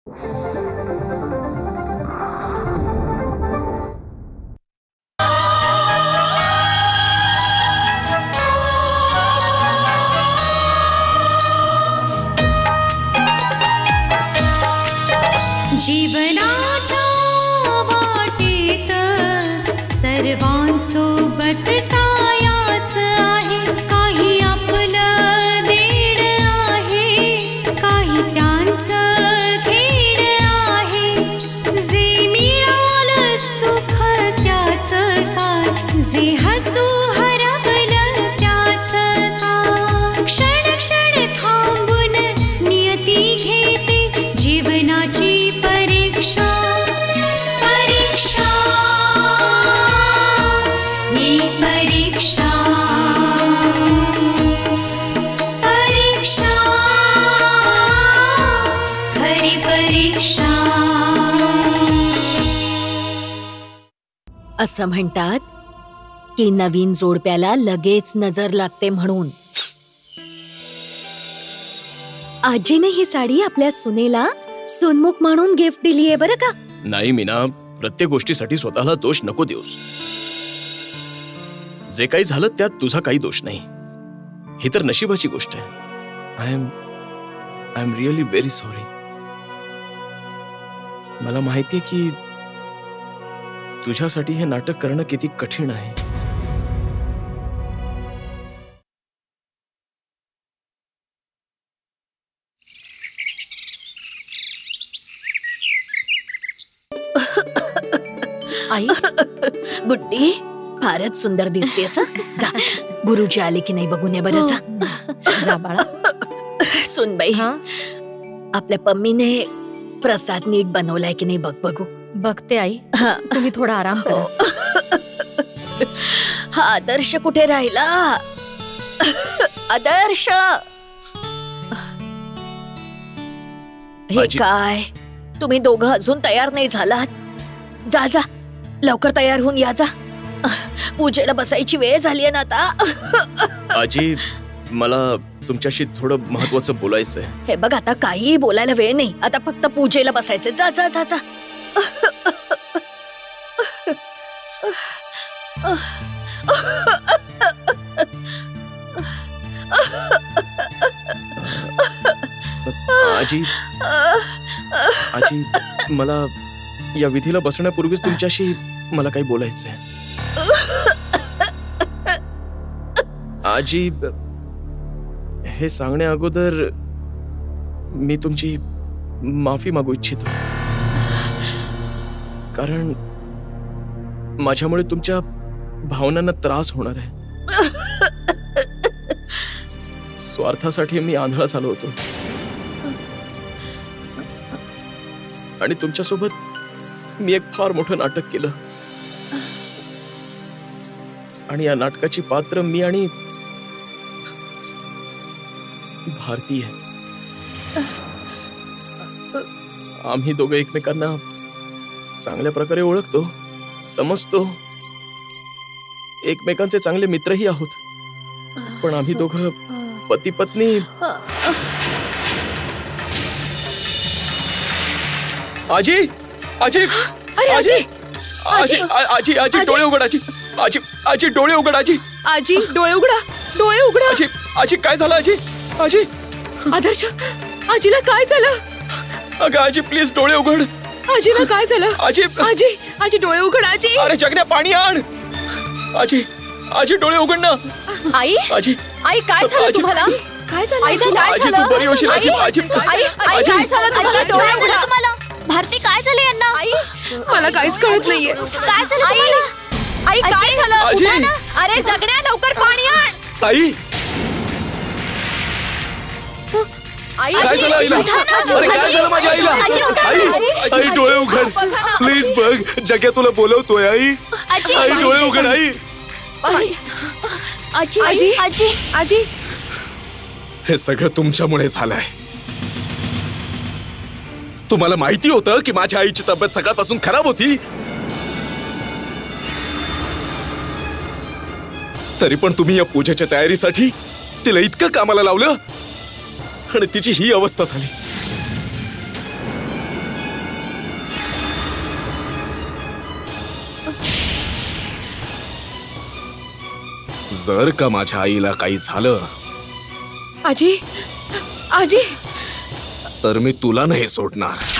जीवनाच्या वाटेत सर्वांसोबत जायचं आहे, काही आपलं देण आहे, काही त्यांचं घेण आहे. जे मिळालं सुख त्याचं काय, जे हसू हरवलं त्याचं काय. क्षण क्षण थांबून नियती घेते जीवनाची परीक्षा. परीक्षा ही परीक्षा. परीक्षा खरी परीक्षा. असं म्हणतात की नवीन जोडप्याला लगेच नजर लागते म्हणून. आजीने ही साडी आपल्या सुनेला सोनमुख म्हणून गिफ्ट दिलीये बरं का. नाही मीना, प्रत्येक गोष्टीसाठी स्वतःला दोष नको देऊस. जे काही झालं त्यात तुझा काही दोष नाही. ही तर नशिबाची गोष्ट आहे. I am really very sorry. मला माहितीये की तुझ्यासाठी हे नाटक करणं किती कठीण आहे. आई गुड्डी फारच सुंदर दिसतेस. जा, गुरुजी आले की नाही बघून ये बरं. जा बाळा. सुनबाई, आपल्या पम्मीने प्रसाद नीट बनवलाय की नाही बघ बघू. बघते आई. तुम्ही थोडा आराम करा. हा आदर्श कुठे राहिला? आदर्श, हे काय तुम्ही दोघं अजून तयार नाही झालात? जा जा, लवकर तयार होऊन या. जा, पूजेला बसायची वेळ झालीये ना आता. आजी, मला तुमच्याशी थोडं महत्वाचं बोलायचंय. हे बघ, आता काही बोलायला वेळ नाही. आता फक्त पूजेला बसायचं. जा जा जा जा. आजी, आजी, मला या विधीला बसण्यापूर्वीच तुमच्याशी मला काही बोलायचंय. आजी, हे सांगण्या अगोदर मी तुमची माफी मागू इच्छितो, कारण माझ्यामुळे तुमच्या भावनांना त्रास होणार आहे. स्वार्थासाठी मी आंधळा झालो होतो आणि तुमच्यासोबत मी एक फार मोठं नाटक केलं आणि या नाटकाची पात्र मी आणि भारती आहे. आम्ही दोघं एकमेकांना चांगल्या प्रकारे ओळखतो, समजतो, एकमेकांचे चांगले मित्रही आहोत, पण आम्ही दोघं पती पत्नी. आजी, आजी, आजी, आजी, आजी, आजी, डोळे उघड. आजी, आजी, आजी, डोळे उघड. आजी, आजी, डोळे उघडा. डोळे उघडा. आजी, आजी, काय झालं? आजी, आजी. आदर्श, आजीला काय झालं? अगं आजी, प्लीज डोळे उघड. आजीला काय झालं? आजी, आजी, आजी, डोळे उघड. आजी, अरे जगण्या, पाणी आण. आजी, आजी, डोळे उघड ना. आई, आजी, आई, काय झालं तुम्हाला? काय झालं? आजी, तू बरी होशील. आजी, आजी, आई, आई, काय झालं तुम्हाला? डोळे उघडा. भारती, काय झालं यांना? आई, मला काहीच कळत नाहीये. काय झालं तुम्हाला? आई, काय झालं? आजी. उठा ना. अरे जगण्या, लवकर पाणी आण. आई, आई, काय झालं आईला? अरे काय झालं माझ्या आईला? आई, आई, डोळे उघड प्लीज. बघ, जग्या तुला बोलवतोय. आई, आई, डोळे उघड. आई, आजी, आजी, आजी, आजी. हे सगळं तुमच्यामुळे झालंय. तुम्हाला माहिती होतं की माझ्या आईची तब्येत सकाळपासून खराब होती, तरी पण तुम्ही या पूजेच्या तयारीसाठी तिला इतकं कामाला लावलं आणि तिची ही अवस्था झाली. जर का माझ्या आईला काही झालं आजी आजी तर मी तुला नाही सोडणार.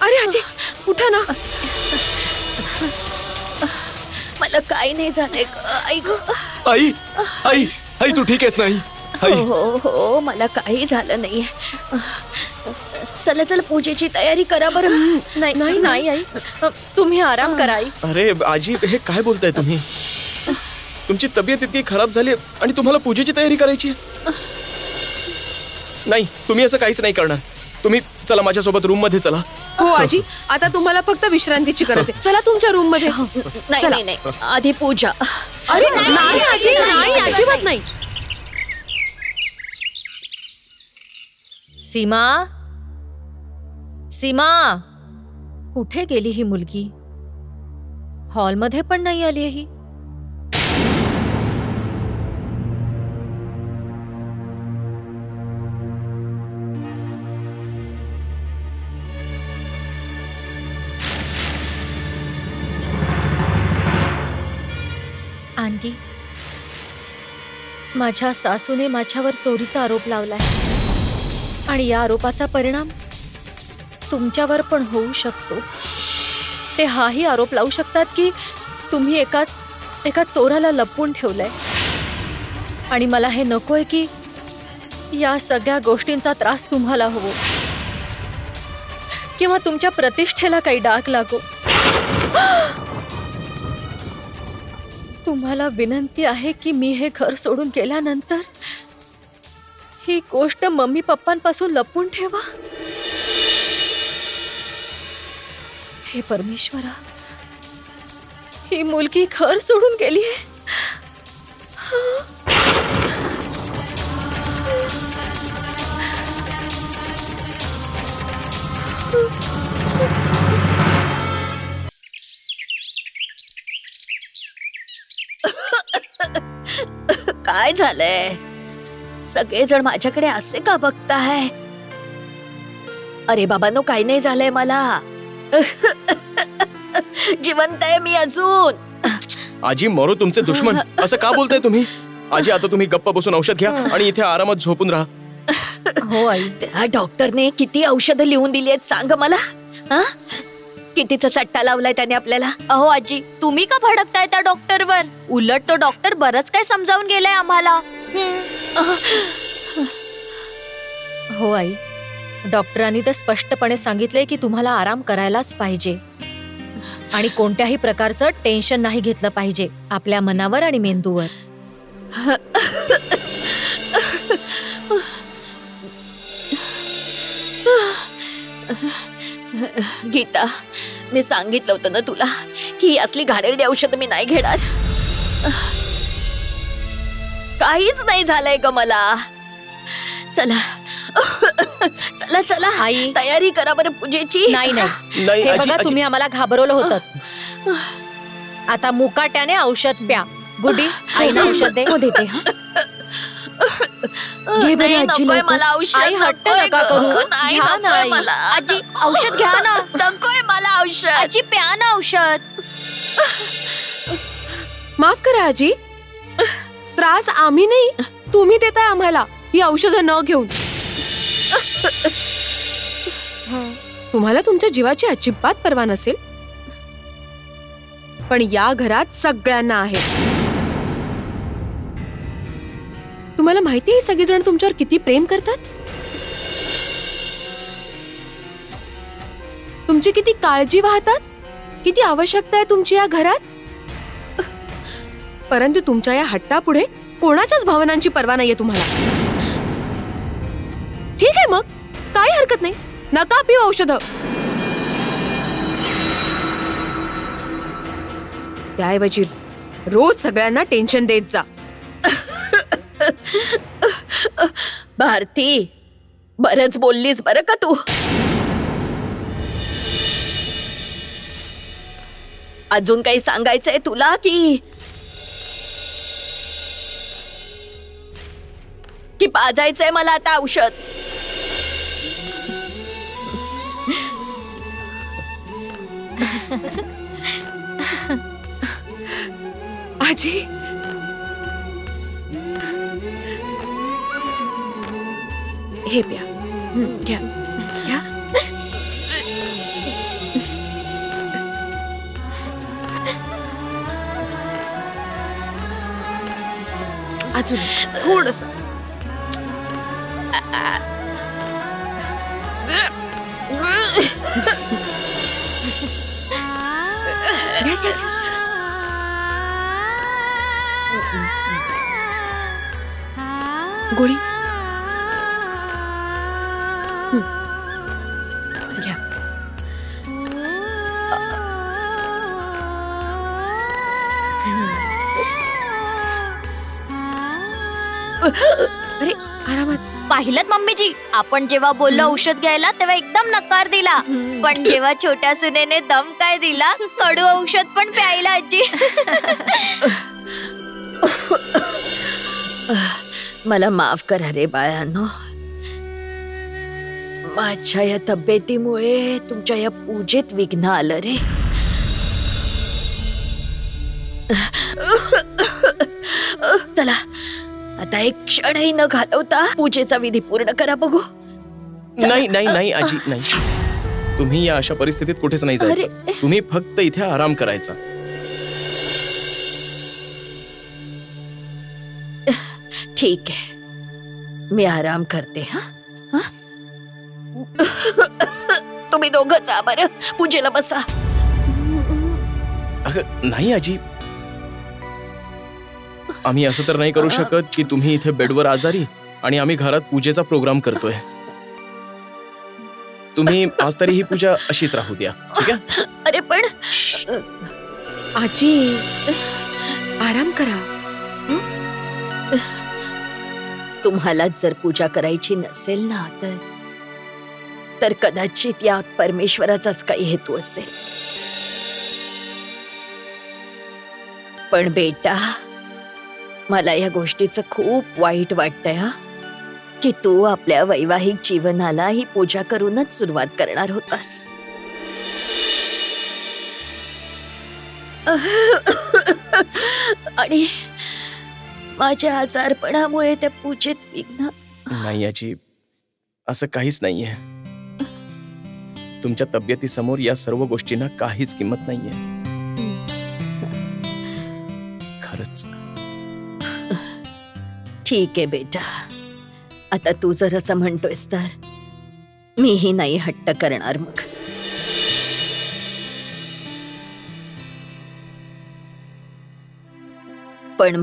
अरे आजी उठा ना. मला काही नाही झालंय आई ग. आई आई आई तू ठीक आहेस नाही? आई हो हो मला काही झालं नाहीये. चला चला पूजेची तयारी करा बरं. नाही नाही नाही आई, तुम्ही आराम करा आई. अरे आजी हे काय बोलताय तुम्ही? तुमची तब्येत इतकी खराब झाली आणि तुम्हाला पूजेची तयारी करायची आहे? नाही, तुम्ही असं काहीच नाही करणार. तुम्ही चला माझ्यासोबत रूम मध्ये चला. हो आजी, आता तुम्हाला फक्त विश्रांतीची गरज आहे. चला तुमच्या रूम मध्ये. नाही चला. नाही नाही आधी पूजा. अरे नाही आजी, नाही अजिबात नाही. सीमा, सीमा कुठे गेली ही मुलगी? हॉलमध्ये पण नाही आली ही. आंटी, माझ्या सासूने माझ्यावर चोरीचा आरोप लावलाय आणि या आरोपाचा परिणाम तुमच्यावर पण होऊ शकतो. ते हाही आरोप लावू शकतात की तुम्ही एका चोराला लपवून ठेवलंय आणि मला हे नकोय की या सगळ्या गोष्टींचा त्रास तुम्हाला होवो किंवा तुमच्या प्रतिष्ठेला काही डाग लागो. तुम्हाला विनंती आहे की मी हे घर सोडून गेल्यानंतर ही गोष्ट मम्मी पप्पांपासून लपवून ठेवा. हे परमेश्वरा, ही मुलगी घर सोडून गेली आहे. काय झालंय? सगळेजण माझ्याकडे असे का बघताय? अरे बाबांनो, काही नाही झालंय मला. जिवंत आहे मी अजून. आजी मरो तुमचे दुश्मन, असं का बोलताय तुम्ही? आजी आता तुम्ही गप्प बसून औषध घ्या आणि इथे आरामात झोपून राहा. हो आई. त्या डॉक्टरने किती औषधं लिहून दिली आहेत सांग मला. कितीचा चट्टा लावलाय त्याने आपल्याला. अहो आजी, तुम्ही का भडकताय त्या डॉक्टरवर? उलट तो डॉक्टर बरंच काय समजावून गेलाय आम्हाला. हो आई, डॉक्टरांनी तर स्पष्टपणे सांगितलंय की तुम्हाला आराम करायलाच पाहिजे आणि कोणत्याही प्रकारचं टेन्शन नाही घेतलं पाहिजे आपल्या मनावर आणि मेंदूवर. गीता, मी सांगितलं होतं ना तुला की ही असली घाणेरडी औषध मी नाही घेणार. काहीच नाही झालंय ग मला. चला चला चला आई. तयारी करा बरं पूजेची. नाही नाही, नाही हे आजी, बघा आजी. तुम्ही आम्हाला घाबरवलं होतं. आता मुकाट्याने औषध प्या. गुडी, आईला औषध दे. देते. घे बरं नाही, आजी नकोय लवकर. मला औषध. आई, हट्ट नकोय नका ग. करू. नाही, घ्या ना नकोय आई. मला. आजी औषध घ्या ना. नकोय मला औषध. आजी प्या ना औषध. माफ करा आजी, त्रास आम्ही नाही, तुम्ही देताय आम्हाला ही औषधं न घेऊन. तुम्हाला तुमच्या जीवाची अजिबात पर्वा नसेल, पण या घरात सगळ्यांना आहे. तुम्हाला माहिती आहे सगळेजण तुमच्यावर किती प्रेम करतात, तुमची किती काळजी वाहतात, किती आवश्यकता आहे तुमची या घरात. परंतु तुमच्या या हट्टापुढे कोणाच्याच भावनांची पर्वा नाहीये तुम्हाला. ठीक आहे, मग काही हरकत नाही, नका पिऊ औषधं. त्याऐवजी रोज सगळ्यांना टेन्शन देत जा. भारती, बरंच बोललीस बरं का तू. अजून काही सांगायचंय तुला की पाजायचंय मला आता औषध? आजी, हे प्या. घ्या घ्या. अजून थोडस. गोळी घ्या. अरे आरामात. पाहिलं मम्मीजी, आपण जेव्हा बोललो औषध घ्यायला तेव्हा एकदम नकार दिला, पण जेव्हा छोट्या सुनेने दम काय दिला, कडू औषध पण प्यायला आजी. मला माफ करा रे बाळांनो. माझ्या या तब्येतीमुळे तुमच्या या पूजेत विघ्न आलं रे. चला आता एक क्षणही न घालवता पूजेचा विधी पूर्ण करा बघू. नाही नाही नाही आजी, नाही. तुम्ही या अशा परिस्थितीत कुठेच नाही जायचं. तुम्ही फक्त इथे आराम करायचा. ठीक आहे, मी आराम करते. हा, तुम्ही दोघं जा बरं, पूजेला बसा. अगं नाही आजी, आम्ही असं तर नाही करू शकत की तुम्ही इथे बेडवर आजारी आणि आम्ही घरात पूजेचा प्रोग्राम करतोय. तुम्ही आज तरी ही पूजा अशीच राहू द्या, ठीक आहे? अरे पण आजी, आराम करा. तुम्हाला जर पूजा करायची नसेल ना तर कदाचित या परमेश्वराचाच काही हेतू असेल. पण बेटा, मला या गोष्टीचं खूप वाईट वाटतंय हा, की तू आपल्या वैवाहिक जीवनाला ही पूजा करूनच सुरुवात करणार होतास. आणि माझ्या आजारपणामुळे त्या पूजेत विघ्न. नाही आजी, असं काहीच नाहीये. तुमच्या तब्येतीसमोर या सर्व गोष्टींना काहीच किंमत नाहीये. खरंच. ठीक आहे बेटा, आता तू जर असं म्हणतोयस तर मीही नाही हट्ट करणार मग. पण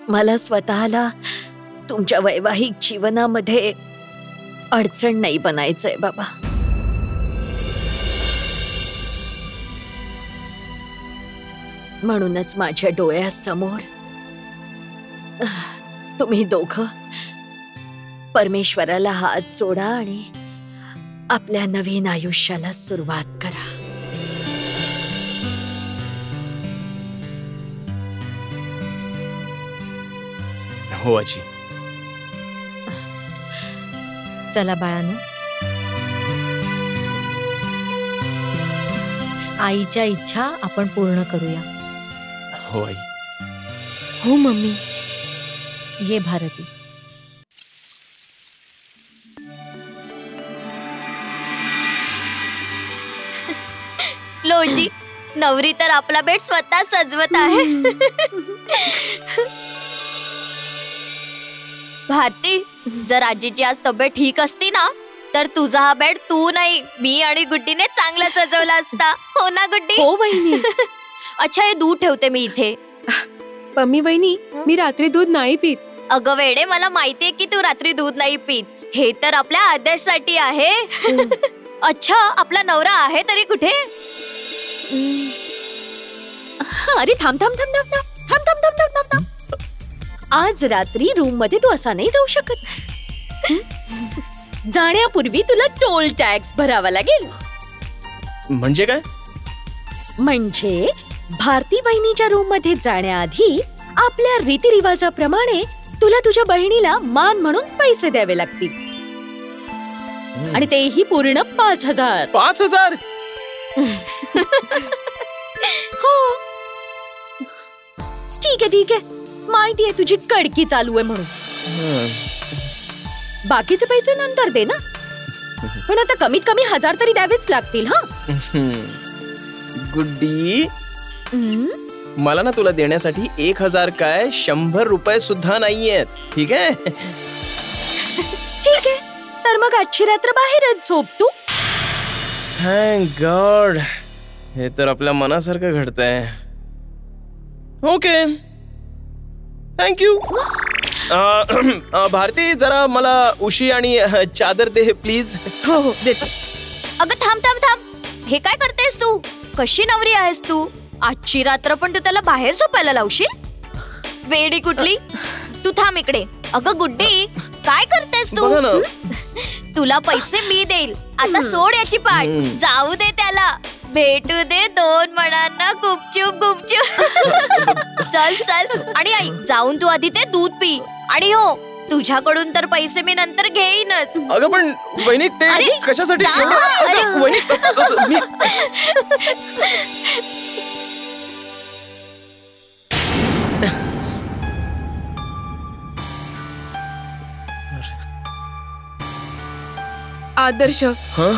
मला स्वतःला तुमच्या वैवाहिक जीवनामध्ये अडचण नाही बनायचंय बाबा. म्हणूनच माझ्या डोळ्यासमोर तुम्ही दोघं परमेश्वराला हात जोडा आणि आपल्या नवीन आयुष्याला सुरुवात करा. हो आजी. चला बाळांनो, आईच्या इच्छा आपण पूर्ण करूया. हो आई. हो मम्मी. ये भारती. लोजी, नवरी तर आपला बेड स्वतः सजवत आहे. भारती, जर आजीची आज तब्येत ठीक असती ना तर तुझा हा बेड तू नाही, मी आणि गुड्डीने चांगला सजवला असता. हो ना गुड्डी? हो वहिनी. अच्छा, हे दूध ठेवते मी इथे. मम्मी वहिनी, मी रात्री दूध नाही पीत. अगं वेडे, मला माहितीये की तू रात्री दूध नाही पीत. हे तर आपल्या आदर्शसाठी आहे. अच्छा, आपला नवरा आहे तरी कुठे? अरे थांब थांब थांब थांब थांब थांब थांब थांब थांब थांब. आज रात्री रूम मध्ये तू असा नाही जाऊ शकत. जाण्यापूर्वी तुला टोल टॅक्स भरावा लागेल. म्हणजे काय? म्हणजे भारती वहिनीच्या रूम मध्ये जाण्याआधी आपल्या रीतिरिवाजाप्रमाणे तुला तुझ्या बहिणीला मान म्हणून पैसे द्यावे लागतील. आणि तेही पूर्ण 5,000. 5,000? हो. ठीक आहे. माहिती आहे तुझी कडकी चालू आहे म्हणून. बाकीचे पैसे नंतर दे ना. पण आता कमीत कमी 1,000 तरी द्यावेच लागतील. हा गुड्डी, मला ना तुला देण्यासाठी 1,000 काय 100 रुपये सुद्धा नाहीयेत. ठीक आहे? ठीक आहे. तर मग आजची रात्र बाहेरच झोप तू. थँक गॉड, हे तर आपल्या मनासारखं घडतंय. Okay, thank you. भारती, जरा मला उशी आणि चादर दे प्लीज. हो देते. अगं थांब थांब थांब, हे काय करतेस तू? कशी नवरी आहेस तू? आजची रात्र पण तू त्याला बाहेर झोपायला लावशील? वेडी कुठली. तू थांब इकडे. अगं गुड्डी, काय करतेस तू? बघा ना. तुला पैसे मी देईल. आता सोड याची पाठ. जाऊ दे त्याला. भेटू दे 2 मणांना गुपचूप. चल चल. आणि आई, जाऊन तू आधी ते दूध पी. आणि हो, तुझ्याकडून तर पैसे मी नंतर घेईनच. अगं पण वहिनी, ते अरे, कशासाठी? जा ना. अगं, वहिनी, आदर्श, हं?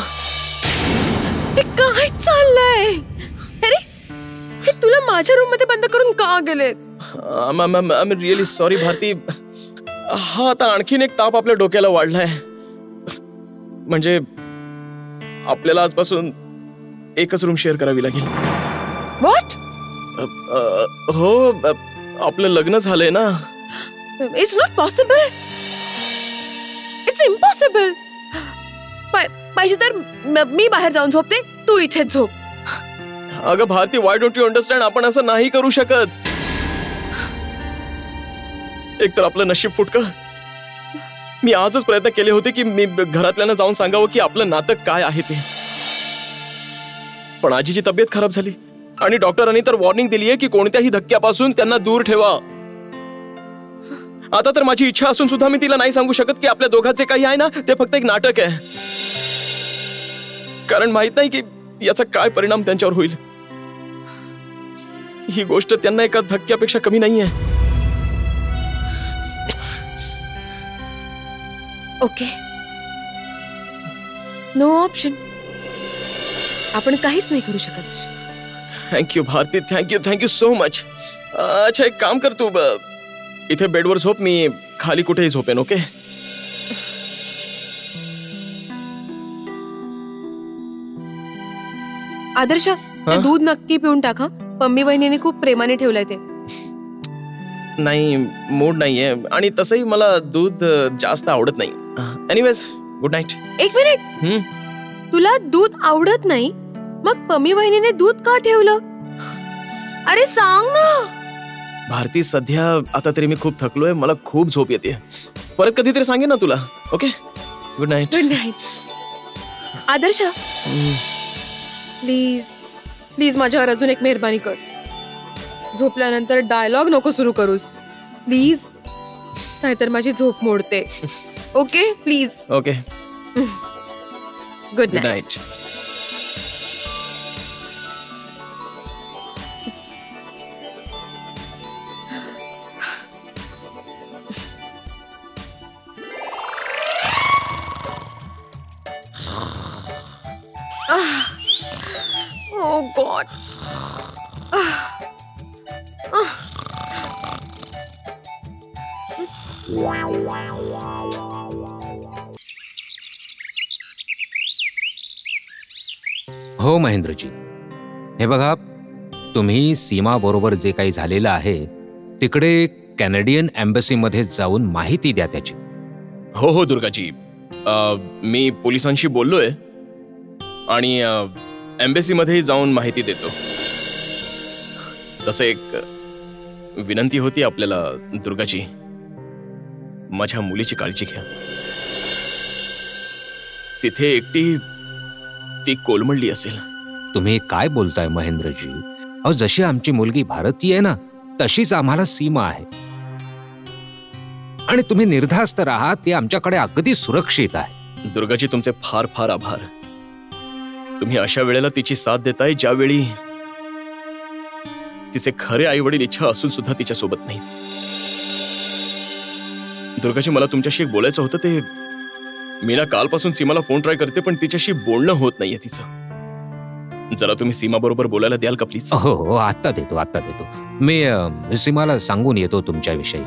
हे काय चाललंय? अरे, हे तुला माझ्या रूम मध्ये बंद करून का गेले? I am really sorry Bharati. हा आता आणखीन एक ताप आपल्या डोक्याला वाढलाय. म्हणजे आपल्याला आजपासून एकच रूम शेअर करावी लागेल. व्हॉट? हो, आपलं लग्न झालंय ना. It's not possible. It's impossible. पाहिजे तर मी बाहेर जाऊन झोपते, तू इथेच झोप. अगं Bharati, why don't you understand? आपण असं नाही करू शकत. एक तर आपलं नशीब फुटकं. मी आजच प्रयत्न केले होते की मी घरातल्यांना जाऊन सांगावं की आपलं नातं काय आहे ते. पण आजीची तब्येत खराब झाली आणि डॉक्टरांनी तर वॉर्निंग दिली आहे की कोणत्याही धक्क्यापासून त्यांना दूर ठेवा. आता तर माझी इच्छा असून सुद्धा मी तिला नाही सांगू शकत की आपल्या दोघांचे काही आहे ना ते फक्त एक नाटक आहे. कारण माहित नाही की याचा काय परिणाम त्यांच्यावर होईल. ही गोष्ट त्यांना एका धक्क्यापेक्षा कमी नाहीये. Okay, no option. आपण काहीच नाही करू शकत. Thank you Bharati, thank you so much. अच्छा, एक काम कर, तू इथे बेडवर झोप, मी खाली कुठेही झोपेन. ओके? आदर्श, ते दूध नक्की पिऊन टाका. पम्मी वहिनीने खूप प्रेमाने ठेवलंय ते. नाही, मूड नाहीये आणि तसंही मला दूध जास्त आवडत नाही. Anyways, good night. एक मिनिट, तुला दूध आवडत नाही, मग पम्मी वहिनीने दूध का ठेवलं? अरे सांग ना. भारती, सध्या आता तरी मी खूप थकलोय, मला खूप झोप येते. परत कधीतरी सांगेन ना तुला. Okay, good night. Good night. Adarsh, please माझ्यावर अजून एक मेहरबानी कर. झोपल्यानंतर डायलॉग नको सुरू करूस प्लीज, नाहीतर माझी झोप मोडते. Okay, please. Okay, good good night. Night. Oh God. हो महेंद्रजी, हे बघा, तुम्ही सीमा बरोबर जे काही झालेलं आहे तिकडे कॅनेडियन एम्बसीमध्ये जाऊन माहिती द्या त्याची. हो दुर्गाजी, मी पोलिसांशी बोललोय आणि एम्बेसीमध्ये जाऊन माहिती देतो. तसं एक विनंती होती आपल्याला दुर्गाजी. माझ्या मुलीची काळजी घ्या. तिथे एकटी ती कोलमडली असेल. तुम्ही काय बोलताय महेंद्रजी? अहो, जशी आमची मुलगी भारतीय आहे ना, तशीच आम्हाला सीमा आहे. आणि तुम्ही निर्धास्त राहा, ती आमच्याकडे अगदी सुरक्षित आहे. दुर्गाजी, तुमचे फार फार आभार. तुम्ही अशा वेळेला तिची साथ देताय ज्यावेळी तिचे खरे आई वडील इच्छा असून सुद्धा तिच्या सोबत नाही. दुर्गाजी, मला तुमच्याशी एक बोलायचं होतं. ते मीना कालपासून सीमाला फोन ट्राय करते, पण तिच्याशी बोलणं होत नाहीये तिचं. जरा तुम्ही सीमा बरोबर बोलायला द्याल का प्लीज? हो हो, आत्ता देतो. मी सीमाला सांगून येतो तुमच्याविषयी.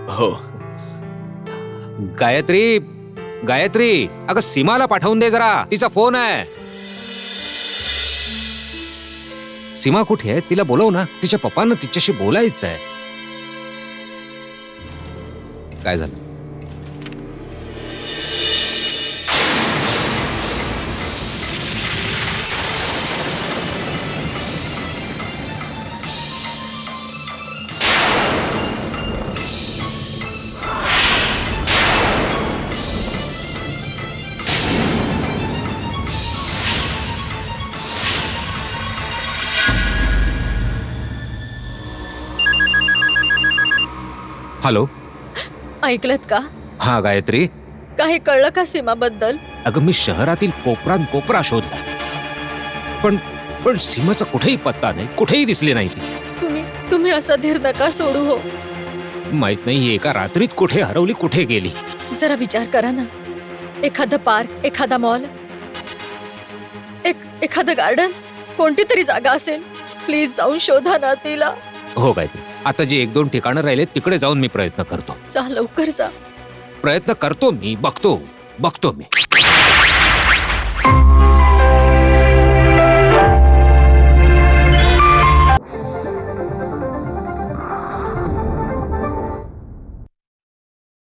हो. गायत्री, अगं सीमाला पाठवून दे जरा, तिचा फोन आहे. सीमा कुठे आहे? तिला बोलव ना, तिच्या पप्पांना तिच्याशी बोलायचं आहे. काय झालं? हॅलो, ऐकलत का? हा गायत्री, काही कळलं का सीमाबद्दल? अगं मी शहरातील कोपरा शोधला, पण सीमाचा कुठेही पत्ता नाही, कुठेही दिसली नाही ती. तुम्ही असा धीर नका सोडू हो. माहित नाही एका रात्रीत कुठे हरवली, कुठे गेली. जरा विचार करा ना. एखादं पार्क, एखादा मॉल, एखादं गार्डन, कोणती तरी जागा असेल. प्लीज जाऊन शोधा ना तिला. हो गायत्री, आता जी 1-2 ठिकाणं राहिले तिकडे जाऊन मी प्रयत्न करतो. जा, लवकर जा. प्रयत्न करतो मी. बघतो मी.